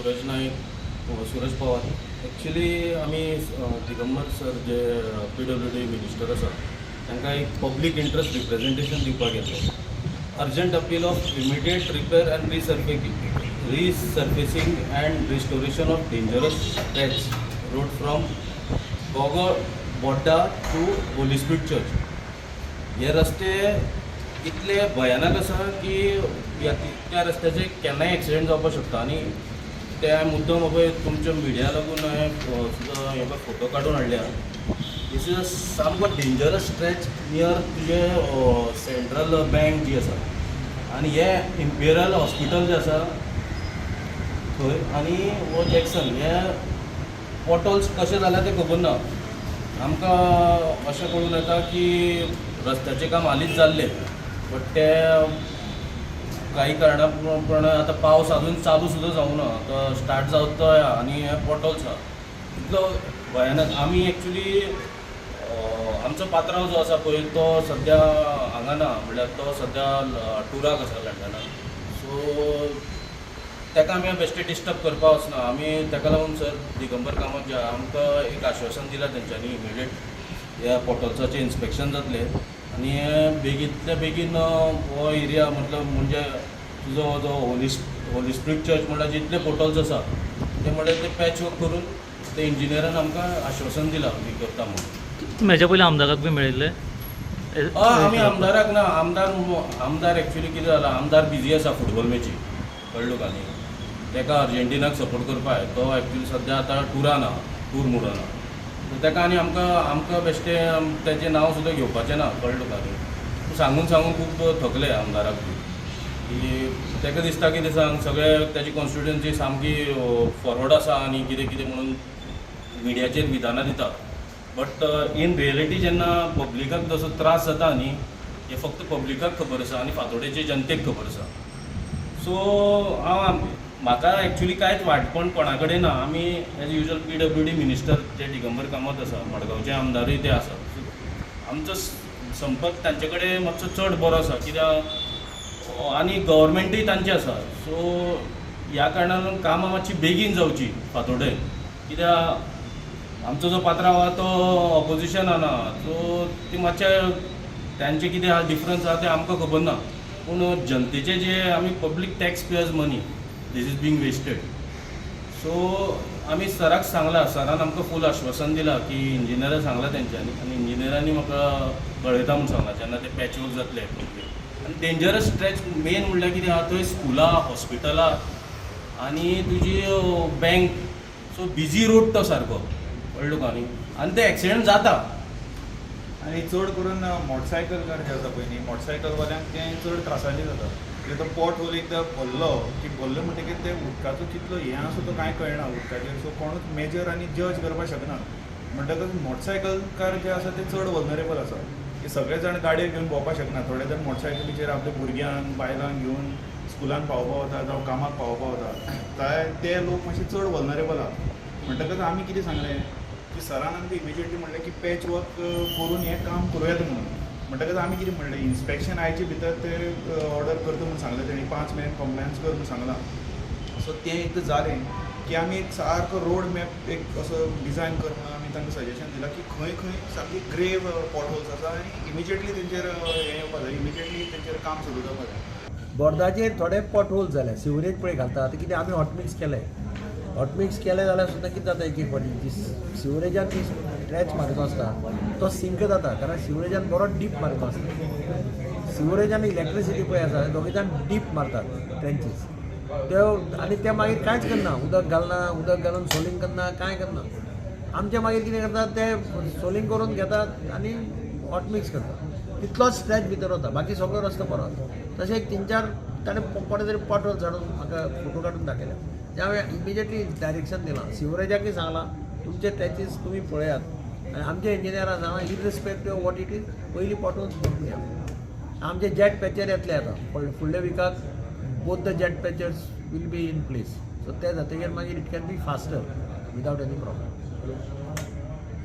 Suraj Naik, Suraj Pawar. Actually आम्ही Digambar sir जे PWD minister आसा तांकां एक पब्लीक इंट्रस्ट रिप्रेझेंटेशन दिवपाक येतलें. Urgent appeal of immediate repair and resurfacing and restoration of dangerous stretch road from Bodda to Holy Spirit church. हे रस्ते इतले भयानक आसा की त्या रस्त्याचे केन्नाय एक्सिडेंट जावपाक शकता. आनी त्या मुद्दम पळय तुमच्या मिडिया लागून हांवें सुद्दां हे फोटो काडून हाडल्या. दिस इज अ सामको डेंजरस स्ट्रेच नियर तुजे सेंट्रल बँक जी आसा आनी हे इम्पेरियल हॉस्पिटल जें आसा थंय आनी हो जॅक्सन हे पॉटल्स कशें जाल्या तें खबर ना. आमकां अशें कळून येता की रस्त्याचें काम हालींच जाल्लें बट ते काही कारणां प्रमाण आतां पावस अजून चालू सुद्दां जावंक ना. तो स्टार्ट जावचो आनी हे पॉटल्स आसा इतलो भयानक. आमी एक्चुली आमचो पात्रांव जो आसा पळय तो सद्या हांगा ना, म्हणल्यार तो सद्या टुराक आसा लंडनाक. सो ताका आमी बेश्टे डिस्टर्ब करपाक वचना. आमी ताका लागून सर दिगंबर कामत जे आमकां एक आश्वासन दिलां तेंच्यांनी इमिडिएट ह्या पॉटल्साचें इन्स्पेक्शन जातलें आनी बेगींतल्या बेगीन हो एरिया म्हणजे तुजो जो होली स्पिरिट चर्च म्हणल्यार जितले पोर्टल्स आसा ते म्हणल्यार ते पॅच वर्क करून ते इंजिनियरान आमकां आश्वासन दिलां बी करता म्हणून. हेच्या पयलीं आमदाराक बी मेळिल्ले? आमी आमदाराक ना. आमदार एक्चुली कितें जाला, आमदार बिजी आसा फुटबॉल मॅची कळ्ळो का न्ही. ताका अर्जेंटिनाक सपोर्ट करपाक तो एक्चुली सद्या आतां टूर मोडाना. सो ताका आनी आमकां बेश्टे तेजें नांव सुद्दां घेवपाचें ना कळ्ळो का न्ही. सांगून खूब थकले आमदाराक की ताका दिसता कितें सांग सगळे ताजी कॉन्स्टिट्युएन्सी सामकी फॉरवर्ड आसा आनी कितें कितें म्हणून मिडियाचेर विधानां दिता. बट इन रियलिटी जेन्ना पब्लिकाक जसो त्रास जाता न्ही हे फक्त पब्लिकाक खबर आसा आनी फातोडेचे जनतेक खबर आसा. सो म्हाका एक्चुली कांयच वाटपण कोणा कडेन ना. आमी एज युजल PWD मिनिस्टर जे दिगंबर कामत आसा मडगांवचे आमदारूय ते आसा. आमचो संपर्क तांचे कडेन मातसो चड बरो आसा कित्याक आनी गव्हर्मेंटूय तांचे आसा. सो ह्या कारणान कामां मातशी बेगीन जावची फातोडे कित्याक आमचो जो पात्रांव आहा तो ऑपोजिशन आहा. सो ती मातशे तांचे कितें आहा डिफरन्स आहा तें आमकां खबर ना. पूण जनतेचे जे आमी public tax payers money this is being wasted. So आमी सराक सांगलां. सरान आमकां फूल आश्वासन दिलां की इंजिनियराक सांगलां तेंच्यांनी आनी इंजिनियरांनी म्हाका कळयता म्हूण सांगलां जेन्ना ते पॅच वर्क जातले. आनी डेंजरस स्ट्रेच मेन म्हणल्यार कितें आहा थंय स्कुलां, हॉस्पिटलां आनी तुजी बँक. सो बिजी रोड तो सारको कळ्ळो का न्ही. आनी ते एक्सिडेंट जाता. आनी चड करून मोटरसायकल कार जे आसा पळय न्ही मोटरसायकलवाल्यांक तें चड त्रासाचें जाता. कित्याक तो पॉट होल एकदां भरलो म्हणटकीर ते उदकाचो कितलो हें आसा तो कांय कळना उदकाचेर. सो कोणूच मेजर आनी जज करपाक शकना. म्हणटकच मोटरसायकल कार जे आसा ते चड वल्नरेबल आसा. ते सगळे जाण गाडयो घेवन भोंवपाक शकना. थोडे जाण मोटरसायकलीचेर आपल्या भुरग्यांक बायलांक घेवन स्कुलान पावोवपाक वता जावं कामाक पावोवपाक वता. ते लोक मातशे चड वल्नरेबल आहा. म्हणटकच आमी कितें सांगलें की सरान आमकां इमिजिएटली म्हणलें की पॅच वर्क करून हें काम करूं येता म्हणून. म्हणटकच आमी कितें म्हणलें इन्स्पेक्शन आयचे भितर ते ऑर्डर करता म्हणून सांगलें. तेणी 5 म्हयने कंप्लायन्स कर म्हणून सांगलां. सो तें एकदां जालें की आमी एक सारको रोड मॅप एक असो डिजायन कर म्हणून आमी तांकां सजेशन दिलां की खंय खंय सारकी ग्रेव पॉटहोल्स आसा आनी इमिजिएटली तेंचेर हें येवपा जाय. इमिजिएटली तेंचेर काम सुरू जावपा जाय. बोर्डाचेर थोडे पॉटहोल्स जाले. सिवरेज पळय घालता आतां कितें आमी हॉटमिक्स केलें जाल्यार सुद्दां कितें जाता एक फावटी सिवरेजान ती स्ट्रेच मारलो आसता तो सिंक जाता. कारण सिवरेजान बरो डीप मारलो आसता. सिवरेजान इलेक्ट्रिसिटी पळय आसा दोगी जाण डीप मारतात ट्रेंचीस त्यो आनी ते मागीर कांयच करना. उदक घालून सोलिंग करना कांय करना. आमचे मागीर कितें करतात ते सोलिंग करून घेतात आनी हॉट मिक्स करतात. तितलोच स्ट्रेच भितर वता. बाकी सगळो रस्तो बरो वता. तशें एक 3-4 ताणें कोणे तरी पॉटहोल झाडून म्हाका फोटो काडून दाखयल्या. त्यावेळी इमिजिएटली डायरेक्शन दिलां. सिवरेजाकय सांगलां तुमचे ट्रेचीस तुमी पळयात आनी आमच्या इंजिनियराक सांगलां irrespective of what it is पयलीं पॉटहोल्स भरून घ्या. आमचे जेट पॅचर येतले आतां फुडल्या विकाक both the jet patchers will be in place. So ते जातकीर मागीर it can be faster without any problem.